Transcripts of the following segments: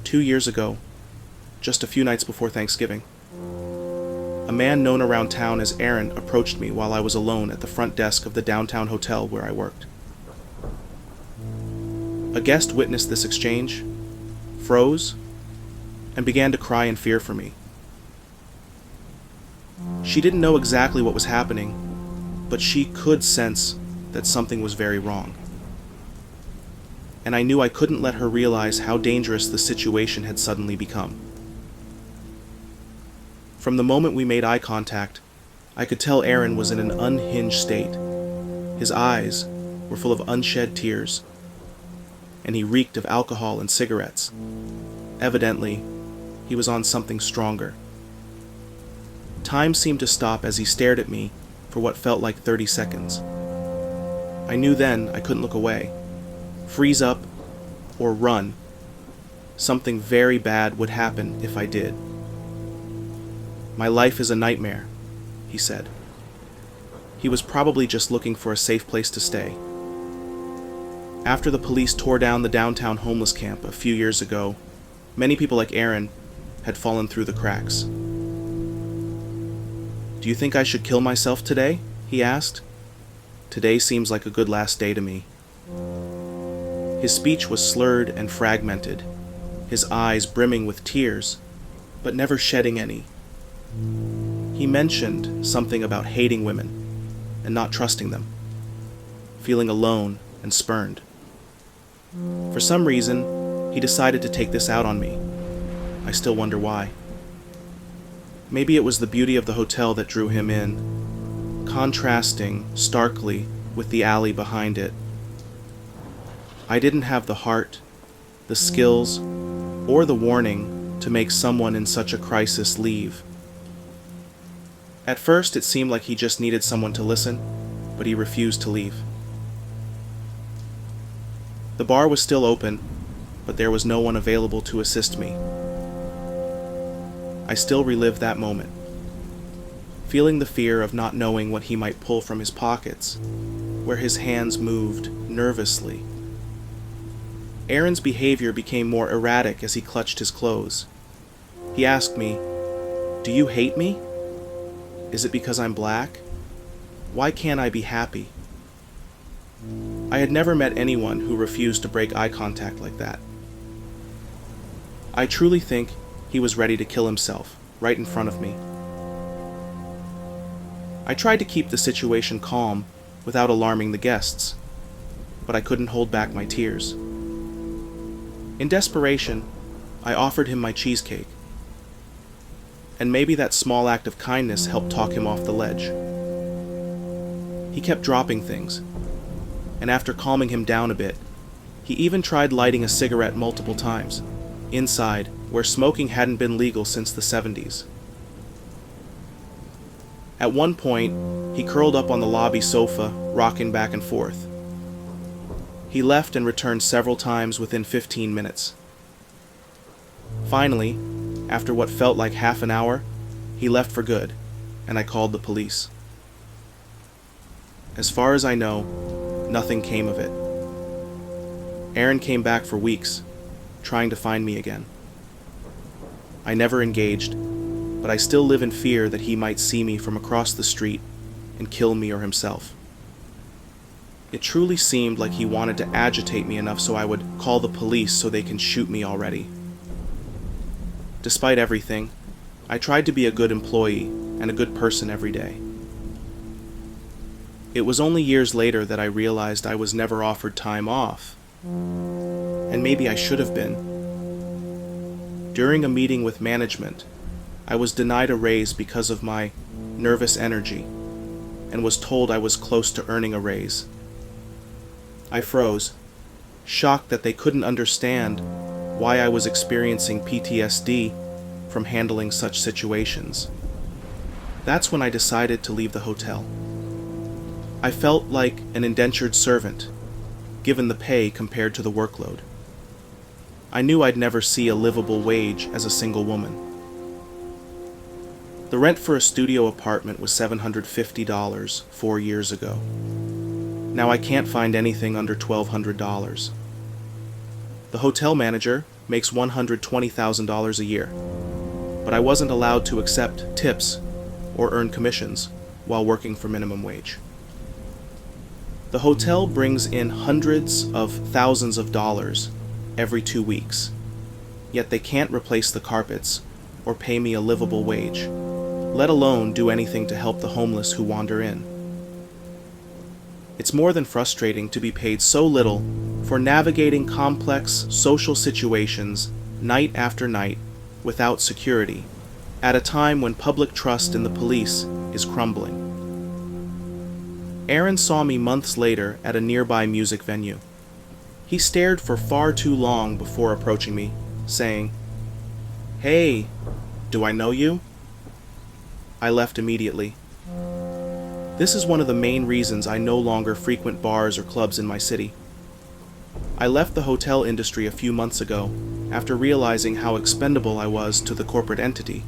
2 years ago, just a few nights before Thanksgiving, a man known around town as Aaron approached me while I was alone at the front desk of the downtown hotel where I worked. A guest witnessed this exchange, froze, and began to cry in fear for me. She didn't know exactly what was happening, but she could sense that something was very wrong. And I knew I couldn't let her realize how dangerous the situation had suddenly become. From the moment we made eye contact, I could tell Aaron was in an unhinged state. His eyes were full of unshed tears, and he reeked of alcohol and cigarettes. Evidently, he was on something stronger. Time seemed to stop as he stared at me for what felt like 30 seconds. I knew then I couldn't look away, freeze up, or run. Something very bad would happen if I did. "My life is a nightmare," he said. He was probably just looking for a safe place to stay. After the police tore down the downtown homeless camp a few years ago, many people like Aaron had fallen through the cracks. "Do you think I should kill myself today?" he asked. "Today seems like a good last day to me." His speech was slurred and fragmented, his eyes brimming with tears, but never shedding any. He mentioned something about hating women and not trusting them, feeling alone and spurned. For some reason, he decided to take this out on me. I still wonder why. Maybe it was the beauty of the hotel that drew him in, contrasting starkly with the alley behind it. I didn't have the heart, the skills, or the warning to make someone in such a crisis leave. At first, it seemed like he just needed someone to listen, but he refused to leave. The bar was still open, but there was no one available to assist me. I still relive that moment, feeling the fear of not knowing what he might pull from his pockets, where his hands moved nervously. Aaron's behavior became more erratic as he clutched his clothes. He asked me, "Do you hate me? Is it because I'm black? Why can't I be happy?" I had never met anyone who refused to break eye contact like that. I truly think he was ready to kill himself right in front of me. I tried to keep the situation calm without alarming the guests, but I couldn't hold back my tears. In desperation, I offered him my cheesecake, and maybe that small act of kindness helped talk him off the ledge. He kept dropping things, and after calming him down a bit, he even tried lighting a cigarette multiple times, inside where smoking hadn't been legal since the 70s. At one point, he curled up on the lobby sofa, rocking back and forth. He left and returned several times within 15 minutes. Finally, after what felt like half an hour, he left for good, and I called the police. As far as I know, nothing came of it. Aaron came back for weeks, trying to find me again. I never engaged, but I still live in fear that he might see me from across the street and kill me or himself. It truly seemed like he wanted to agitate me enough so I would call the police so they can shoot me already. Despite everything, I tried to be a good employee and a good person every day. It was only years later that I realized I was never offered time off, and maybe I should have been. During a meeting with management, I was denied a raise because of my nervous energy, and was told I was close to earning a raise. I froze, shocked that they couldn't understand why I was experiencing PTSD from handling such situations. That's when I decided to leave the hotel. I felt like an indentured servant, given the pay compared to the workload. I knew I'd never see a livable wage as a single woman. The rent for a studio apartment was $750 4 years ago. Now I can't find anything under $1,200. The hotel manager, makes $120,000 a year, but I wasn't allowed to accept tips or earn commissions while working for minimum wage. The hotel brings in hundreds of thousands of dollars every 2 weeks, yet they can't replace the carpets or pay me a livable wage, let alone do anything to help the homeless who wander in. It's more than frustrating to be paid so little for navigating complex social situations night after night without security, at a time when public trust in the police is crumbling. Aaron saw me months later at a nearby music venue. He stared for far too long before approaching me, saying, "Hey, do I know you?" I left immediately. This is one of the main reasons I no longer frequent bars or clubs in my city. I left the hotel industry a few months ago after realizing how expendable I was to the corporate entity,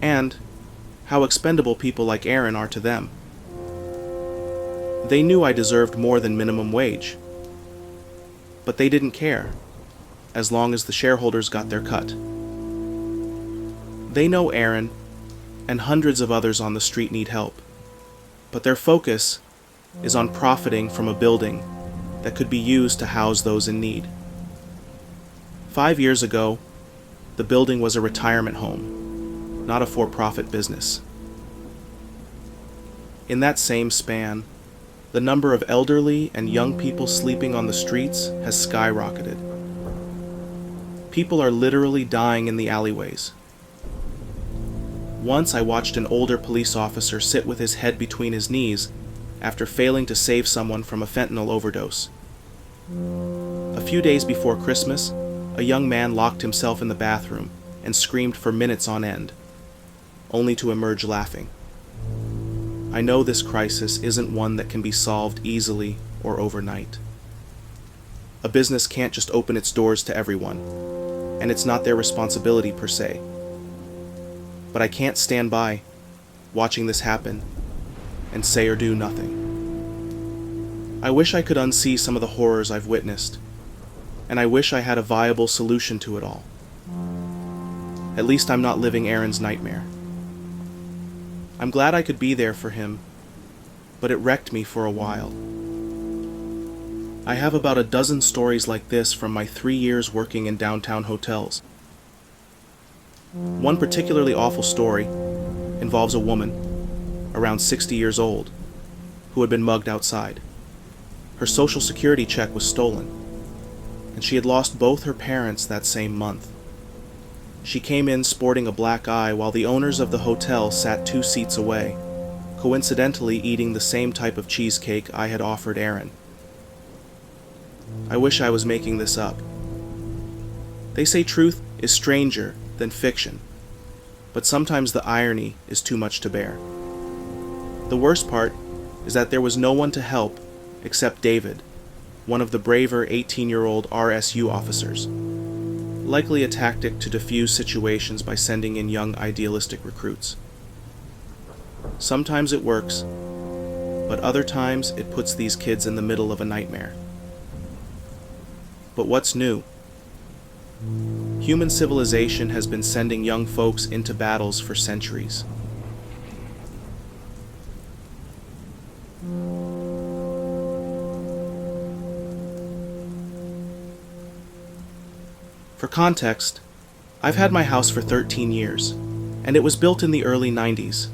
and how expendable people like Aaron are to them. They knew I deserved more than minimum wage, but they didn't care, as long as the shareholders got their cut. They know Aaron and hundreds of others on the street need help, but their focus is on profiting from a building that could be used to house those in need. 5 years ago, the building was a retirement home, not a for-profit business. In that same span, the number of elderly and young people sleeping on the streets has skyrocketed. People are literally dying in the alleyways. Once I watched an older police officer sit with his head between his knees after failing to save someone from a fentanyl overdose. A few days before Christmas, a young man locked himself in the bathroom and screamed for minutes on end, only to emerge laughing. I know this crisis isn't one that can be solved easily or overnight. A business can't just open its doors to everyone, and it's not their responsibility per se. But I can't stand by, watching this happen, and say or do nothing. I wish I could unsee some of the horrors I've witnessed, and I wish I had a viable solution to it all. At least I'm not living Aaron's nightmare. I'm glad I could be there for him, but it wrecked me for a while. I have about a dozen stories like this from my 3 years working in downtown hotels. One particularly awful story involves a woman, around 60 years old, who had been mugged outside. Her Social Security check was stolen, and she had lost both her parents that same month. She came in sporting a black eye while the owners of the hotel sat 2 seats away, coincidentally eating the same type of cheesecake I had offered Aaron. I wish I was making this up. They say truth is stranger than fiction, but sometimes the irony is too much to bear. The worst part is that there was no one to help except David, one of the braver 18-year-old RSU officers, likely a tactic to defuse situations by sending in young idealistic recruits. Sometimes it works, but other times it puts these kids in the middle of a nightmare. But what's new? Human civilization has been sending young folks into battles for centuries. For context, I've had my house for 13 years, and it was built in the early 90s.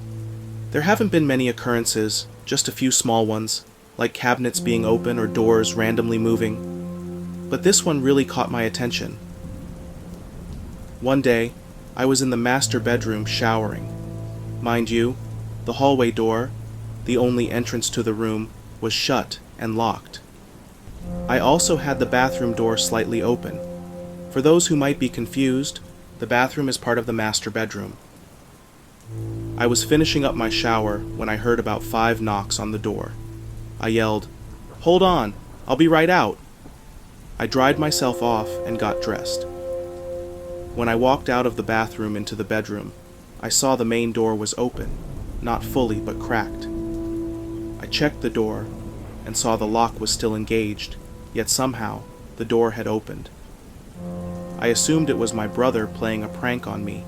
There haven't been many occurrences, just a few small ones, like cabinets being open or doors randomly moving, but this one really caught my attention. One day, I was in the master bedroom showering. Mind you, the hallway door, the only entrance to the room, was shut and locked. I also had the bathroom door slightly open. For those who might be confused, the bathroom is part of the master bedroom. I was finishing up my shower when I heard about 5 knocks on the door. I yelled, "Hold on, I'll be right out." I dried myself off and got dressed. When I walked out of the bathroom into the bedroom, I saw the main door was open, not fully but cracked. I checked the door and saw the lock was still engaged, yet somehow the door had opened. I assumed it was my brother playing a prank on me,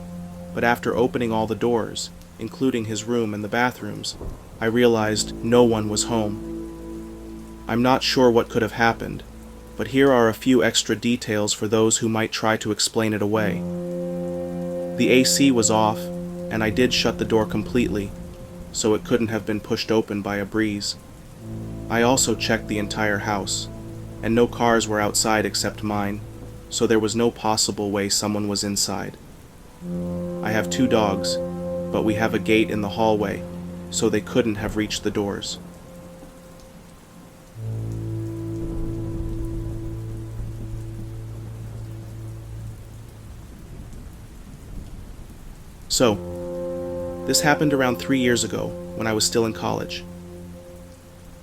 but after opening all the doors, including his room and the bathrooms, I realized no one was home. I'm not sure what could have happened, but here are a few extra details for those who might try to explain it away. The AC was off, and I did shut the door completely, so it couldn't have been pushed open by a breeze. I also checked the entire house, and no cars were outside except mine, so there was no possible way someone was inside. I have 2 dogs, but we have a gate in the hallway, so they couldn't have reached the doors. So, this happened around 3 years ago when I was still in college.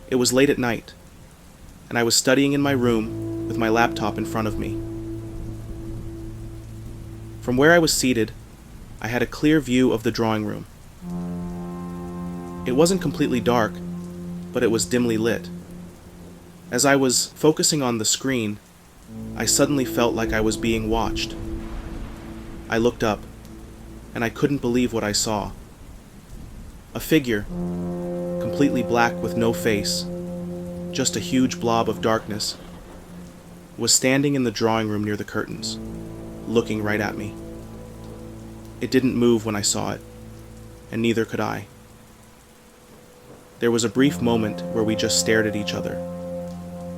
It was late at night, and I was studying in my room with my laptop in front of me. From where I was seated, I had a clear view of the drawing room. It wasn't completely dark, but it was dimly lit. As I was focusing on the screen, I suddenly felt like I was being watched. I looked up, and I couldn't believe what I saw. A figure, completely black with no face, just a huge blob of darkness, was standing in the drawing room near the curtains, looking right at me. It didn't move when I saw it, and neither could I. There was a brief moment where we just stared at each other,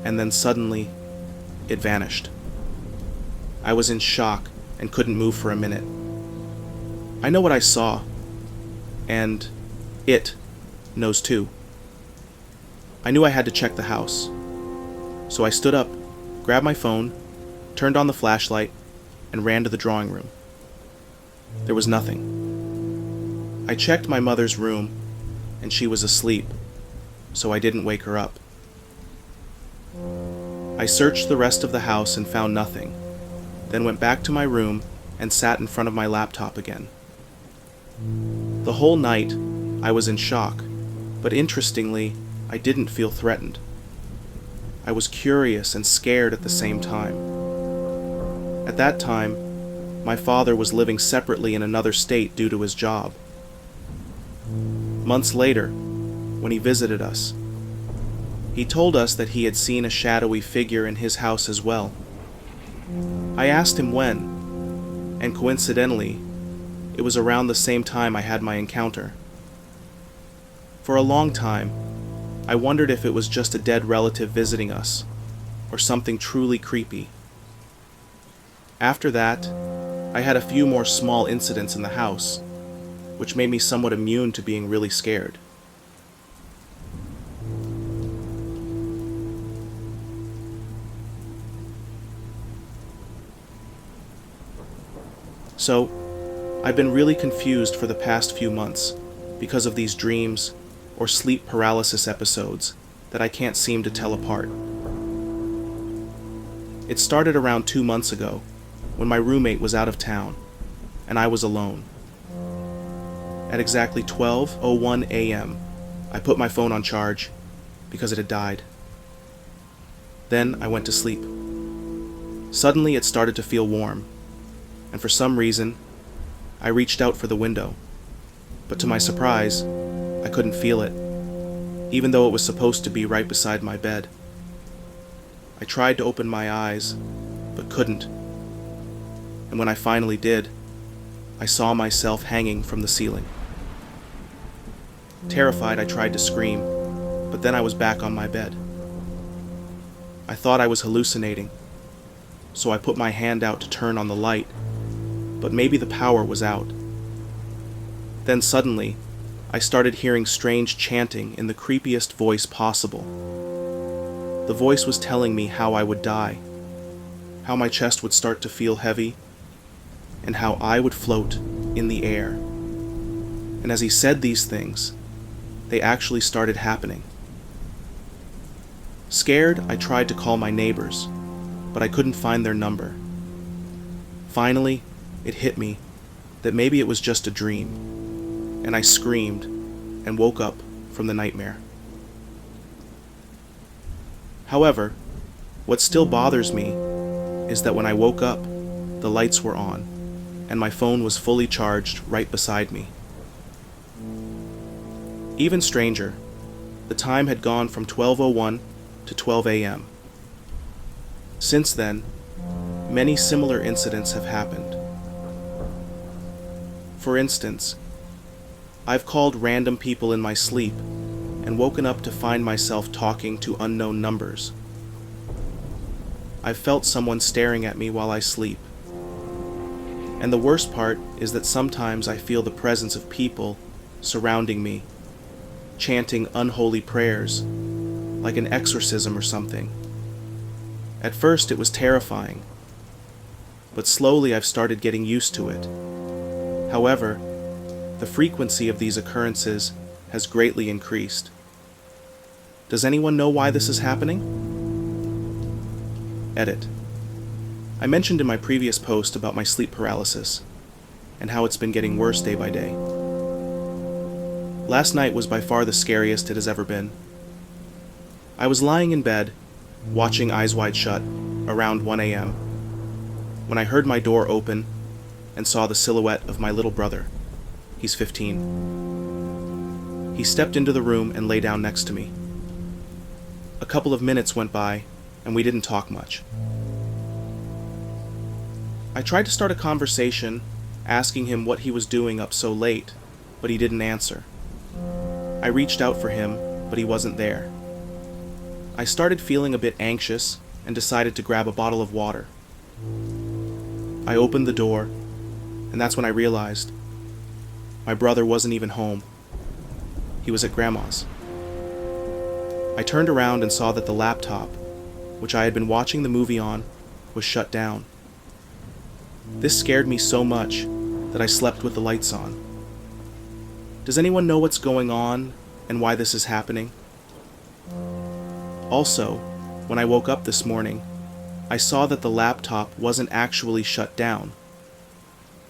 and then suddenly, it vanished. I was in shock and couldn't move for a minute. I know what I saw, and it knows too. I knew I had to check the house, so I stood up, grabbed my phone, turned on the flashlight, and ran to the drawing room. There was nothing. I checked my mother's room, and she was asleep, so I didn't wake her up. I searched the rest of the house and found nothing, then went back to my room and sat in front of my laptop again. The whole night, I was in shock, but interestingly, I didn't feel threatened. I was curious and scared at the same time. At that time, my father was living separately in another state due to his job. Months later, when he visited us, he told us that he had seen a shadowy figure in his house as well. I asked him when, and coincidentally, it was around the same time I had my encounter. For a long time, I wondered if it was just a dead relative visiting us, or something truly creepy. After that, I had a few more small incidents in the house, which made me somewhat immune to being really scared. So, I've been really confused for the past few months because of these dreams or sleep paralysis episodes that I can't seem to tell apart. It started around 2 months ago when my roommate was out of town and I was alone. At exactly 12:01 a.m., I put my phone on charge because it had died. Then I went to sleep. Suddenly it started to feel warm, and for some reason, I reached out for the window, but to my surprise, I couldn't feel it, even though it was supposed to be right beside my bed. I tried to open my eyes, but couldn't, and when I finally did, I saw myself hanging from the ceiling. Terrified, I tried to scream, but then I was back on my bed. I thought I was hallucinating, so I put my hand out to turn on the light, but maybe the power was out. Then suddenly, I started hearing strange chanting in the creepiest voice possible. The voice was telling me how I would die, how my chest would start to feel heavy, and how I would float in the air. And as he said these things, they actually started happening. Scared, I tried to call my neighbors, but I couldn't find their number. Finally, it hit me that maybe it was just a dream, and I screamed and woke up from the nightmare. However, what still bothers me is that when I woke up, the lights were on, and my phone was fully charged right beside me. Even stranger, the time had gone from 12:01 to 12 a.m. Since then, many similar incidents have happened. For instance, I've called random people in my sleep and woken up to find myself talking to unknown numbers. I've felt someone staring at me while I sleep. And the worst part is that sometimes I feel the presence of people surrounding me, chanting unholy prayers, like an exorcism or something. At first it was terrifying, but slowly I've started getting used to it. However, the frequency of these occurrences has greatly increased. Does anyone know why this is happening? Edit. I mentioned in my previous post about my sleep paralysis and how it's been getting worse day by day. Last night was by far the scariest it has ever been. I was lying in bed, watching Eyes Wide Shut, around 1 a.m., when I heard my door open and saw the silhouette of my little brother. He's 15. He stepped into the room and lay down next to me. A couple of minutes went by, and we didn't talk much. I tried to start a conversation, asking him what he was doing up so late, but he didn't answer. I reached out for him, but he wasn't there. I started feeling a bit anxious and decided to grab a bottle of water. I opened the door, and that's when I realized my brother wasn't even home. He was at Grandma's. I turned around and saw that the laptop, which I had been watching the movie on, was shut down. This scared me so much that I slept with the lights on. Does anyone know what's going on and why this is happening? Also, when I woke up this morning, I saw that the laptop wasn't actually shut down.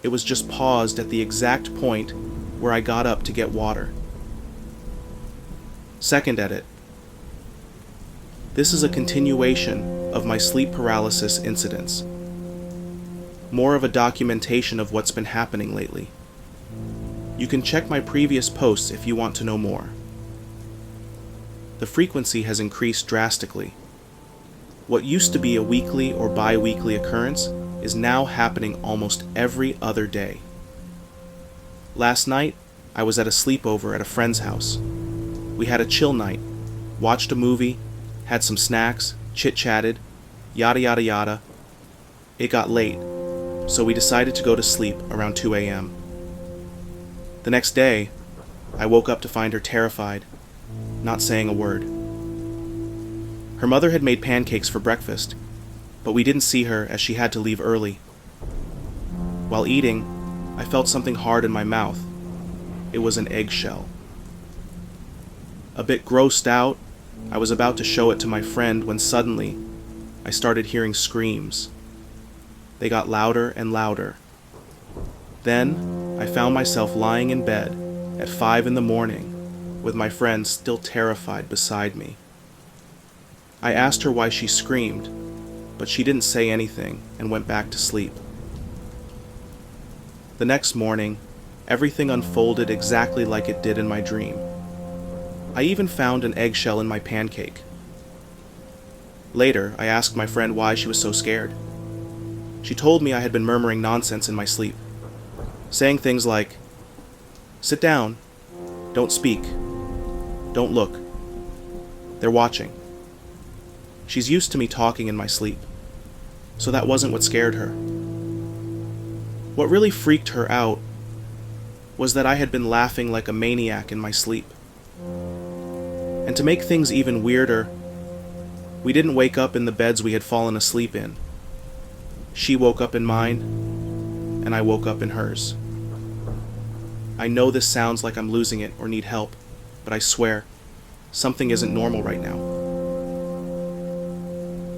It was just paused at the exact point where I got up to get water. Second edit. This is a continuation of my sleep paralysis incidents. More of a documentation of what's been happening lately. You can check my previous posts if you want to know more. The frequency has increased drastically. What used to be a weekly or bi-weekly occurrence is now happening almost every other day. Last night, I was at a sleepover at a friend's house. We had a chill night, watched a movie, had some snacks, chit-chatted, yada yada yada. It got late, so we decided to go to sleep around 2 a.m. The next day, I woke up to find her terrified, not saying a word. Her mother had made pancakes for breakfast, but we didn't see her as she had to leave early. While eating, I felt something hard in my mouth. It was an eggshell. A bit grossed out, I was about to show it to my friend when suddenly I started hearing screams. They got louder and louder. Then I found myself lying in bed at 5 a.m. with my friend still terrified beside me. I asked her why she screamed, but she didn't say anything and went back to sleep. The next morning, everything unfolded exactly like it did in my dream. I even found an eggshell in my pancake. Later, I asked my friend why she was so scared. She told me I had been murmuring nonsense in my sleep, saying things like, "Sit down, don't speak, don't look. They're watching." She's used to me talking in my sleep, so that wasn't what scared her. What really freaked her out was that I had been laughing like a maniac in my sleep. And to make things even weirder, we didn't wake up in the beds we had fallen asleep in. She woke up in mine, and I woke up in hers. I know this sounds like I'm losing it or need help, but I swear, something isn't normal right now.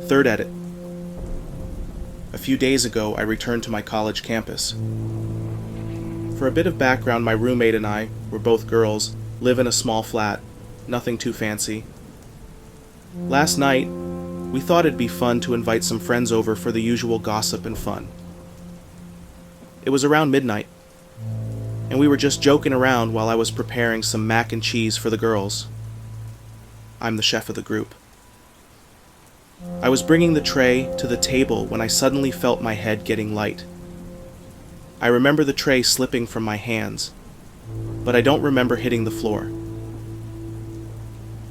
Third edit. A few days ago, I returned to my college campus. For a bit of background, my roommate and I, we're both girls, live in a small flat, nothing too fancy. Last night, we thought it'd be fun to invite some friends over for the usual gossip and fun. It was around midnight, and we were just joking around while I was preparing some mac and cheese for the girls. I'm the chef of the group. I was bringing the tray to the table when I suddenly felt my head getting light. I remember the tray slipping from my hands, but I don't remember hitting the floor.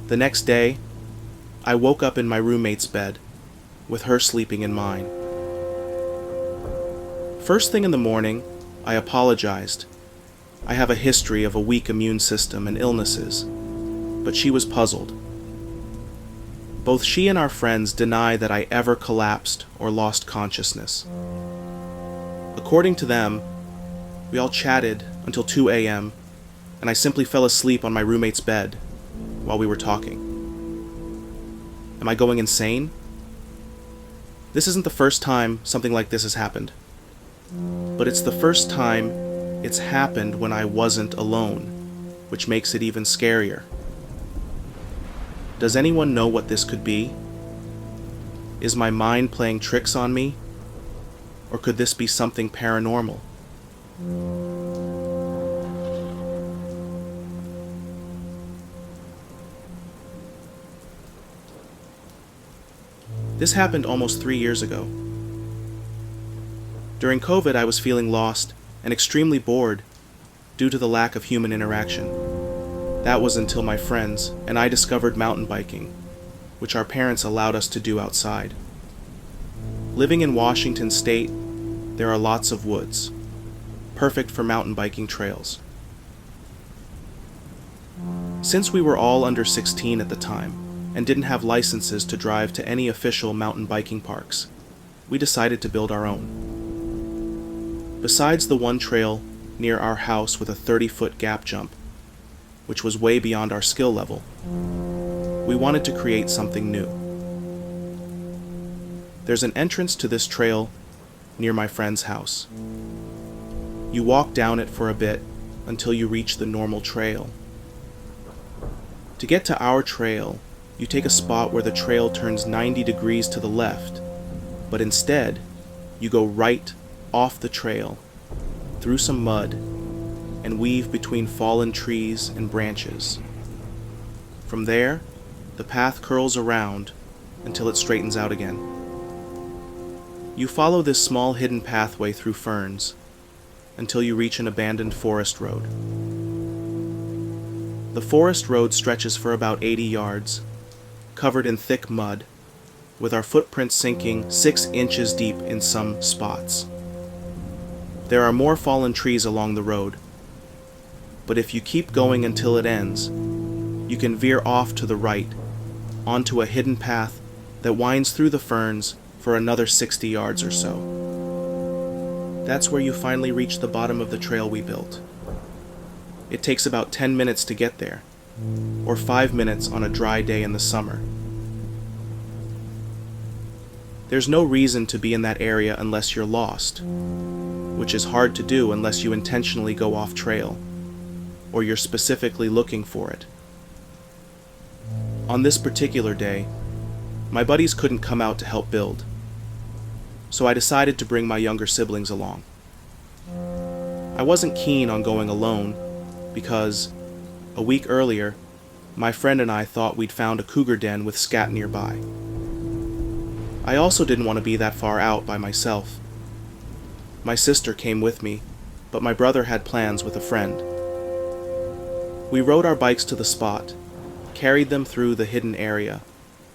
The next day, I woke up in my roommate's bed, with her sleeping in mine. First thing in the morning, I apologized. I have a history of a weak immune system and illnesses, but she was puzzled. Both she and our friends deny that I ever collapsed or lost consciousness. According to them, we all chatted until 2 a.m., and I simply fell asleep on my roommate's bed while we were talking. Am I going insane? This isn't the first time something like this has happened, but it's the first time it's happened when I wasn't alone, which makes it even scarier. Does anyone know what this could be? Is my mind playing tricks on me? Or could this be something paranormal? This happened almost 3 years ago. During COVID, I was feeling lost and extremely bored due to the lack of human interaction. That was until my friends and I discovered mountain biking, which our parents allowed us to do outside. Living in Washington State, there are lots of woods, perfect for mountain biking trails. Since we were all under 16 at the time and didn't have licenses to drive to any official mountain biking parks, we decided to build our own. Besides the one trail near our house with a 30-foot gap jump, which was way beyond our skill level, we wanted to create something new. There's an entrance to this trail near my friend's house. You walk down it for a bit until you reach the normal trail. To get to our trail, you take a spot where the trail turns 90 degrees to the left, but instead, you go right off the trail, through some mud, and weave between fallen trees and branches. From there, the path curls around until it straightens out again. You follow this small hidden pathway through ferns until you reach an abandoned forest road. The forest road stretches for about 80 yards, covered in thick mud, with our footprints sinking 6 inches deep in some spots. There are more fallen trees along the road, but if you keep going until it ends, you can veer off to the right, onto a hidden path that winds through the ferns for another 60 yards or so. That's where you finally reach the bottom of the trail we built. It takes about 10 minutes to get there, or 5 minutes on a dry day in the summer. There's no reason to be in that area unless you're lost, which is hard to do unless you intentionally go off trail, or you're specifically looking for it. On this particular day, my buddies couldn't come out to help build, so I decided to bring my younger siblings along. I wasn't keen on going alone because, a week earlier, my friend and I thought we'd found a cougar den with scat nearby. I also didn't want to be that far out by myself. My sister came with me, but my brother had plans with a friend. We rode our bikes to the spot, carried them through the hidden area,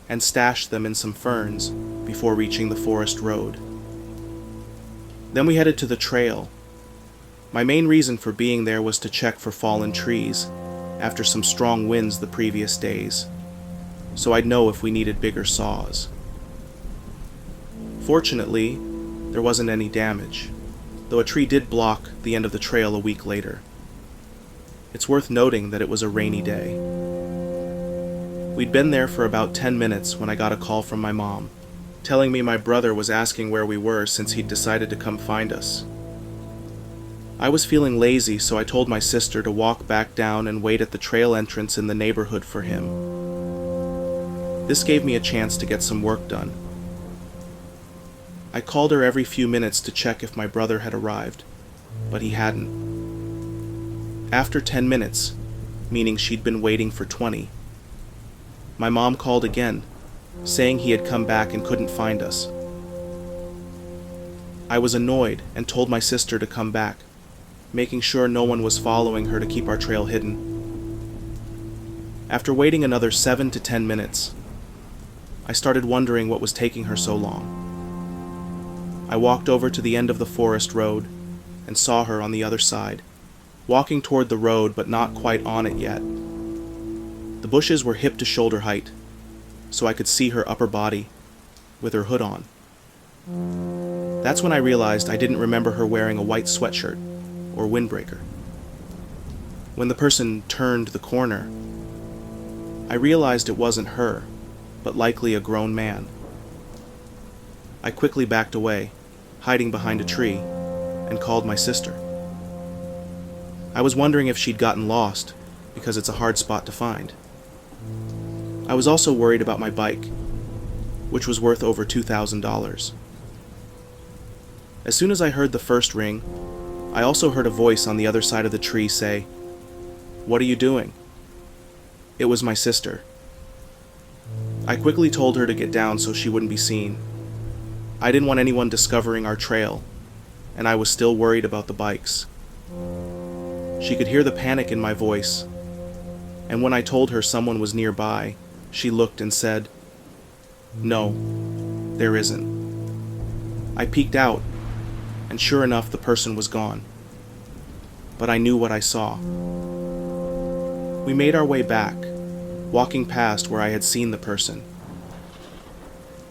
and stashed them in some ferns before reaching the forest road. Then we headed to the trail. My main reason for being there was to check for fallen trees after some strong winds the previous days, so I'd know if we needed bigger saws. Fortunately, there wasn't any damage, though a tree did block the end of the trail a week later. It's worth noting that it was a rainy day. We'd been there for about 10 minutes when I got a call from my mom, telling me my brother was asking where we were since he'd decided to come find us. I was feeling lazy, so I told my sister to walk back down and wait at the trail entrance in the neighborhood for him. This gave me a chance to get some work done. I called her every few minutes to check if my brother had arrived, but he hadn't. After 10 minutes, meaning she'd been waiting for 20, my mom called again, saying he had come back and couldn't find us. I was annoyed and told my sister to come back, making sure no one was following her to keep our trail hidden. After waiting another 7 to 10 minutes, I started wondering what was taking her so long. I walked over to the end of the forest road and saw her on the other side, walking toward the road but not quite on it yet. The bushes were hip to shoulder height, so I could see her upper body, with her hood on. That's when I realized I didn't remember her wearing a white sweatshirt or windbreaker. When the person turned the corner, I realized it wasn't her, but likely a grown man. I quickly backed away, hiding behind a tree, and called my sister. I was wondering if she'd gotten lost, because it's a hard spot to find. I was also worried about my bike, which was worth over $2,000. As soon as I heard the first ring, I also heard a voice on the other side of the tree say, "What are you doing?" It was my sister. I quickly told her to get down so she wouldn't be seen. I didn't want anyone discovering our trail, and I was still worried about the bikes. She could hear the panic in my voice, and when I told her someone was nearby, she looked and said, "No, there isn't." I peeked out, and sure enough, the person was gone. But I knew what I saw. We made our way back, walking past where I had seen the person.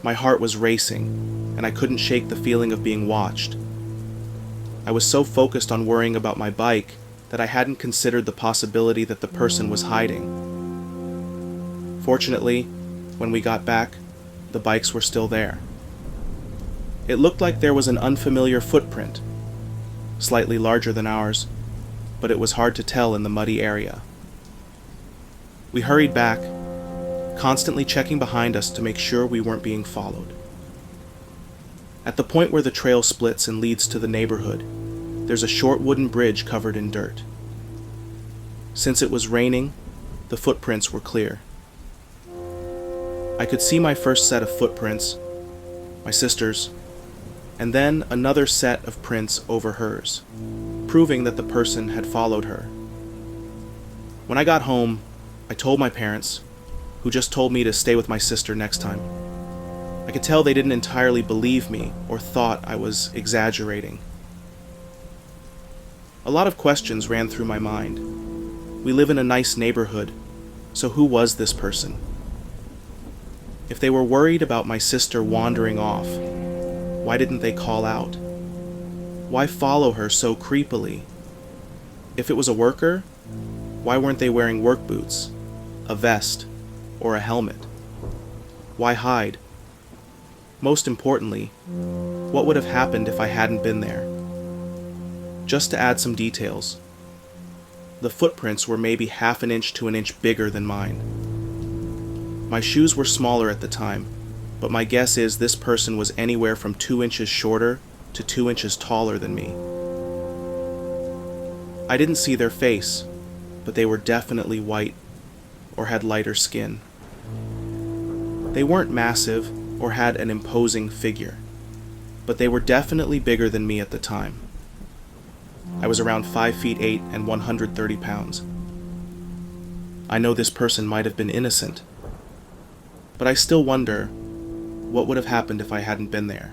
My heart was racing, and I couldn't shake the feeling of being watched. I was so focused on worrying about my bike that I hadn't considered the possibility that the person was hiding. Fortunately, when we got back, the bikes were still there. It looked like there was an unfamiliar footprint, slightly larger than ours, but it was hard to tell in the muddy area. We hurried back, constantly checking behind us to make sure we weren't being followed. At the point where the trail splits and leads to the neighborhood, there's a short wooden bridge covered in dirt. Since it was raining, the footprints were clear. I could see my first set of footprints, my sister's, and then another set of prints over hers, proving that the person had followed her. When I got home, I told my parents, who just told me to stay with my sister next time. I could tell they didn't entirely believe me or thought I was exaggerating. A lot of questions ran through my mind. We live in a nice neighborhood, so who was this person? If they were worried about my sister wandering off, why didn't they call out? Why follow her so creepily? If it was a worker, why weren't they wearing work boots, a vest, or a helmet? Why hide? Most importantly, what would have happened if I hadn't been there? Just to add some details, the footprints were maybe half an inch to an inch bigger than mine. My shoes were smaller at the time, but my guess is this person was anywhere from 2 inches shorter to 2 inches taller than me. I didn't see their face, but they were definitely white or had lighter skin. They weren't massive or had an imposing figure, but they were definitely bigger than me at the time. I was around 5 feet 8 and 130 pounds. I know this person might have been innocent, but I still wonder what would have happened if I hadn't been there.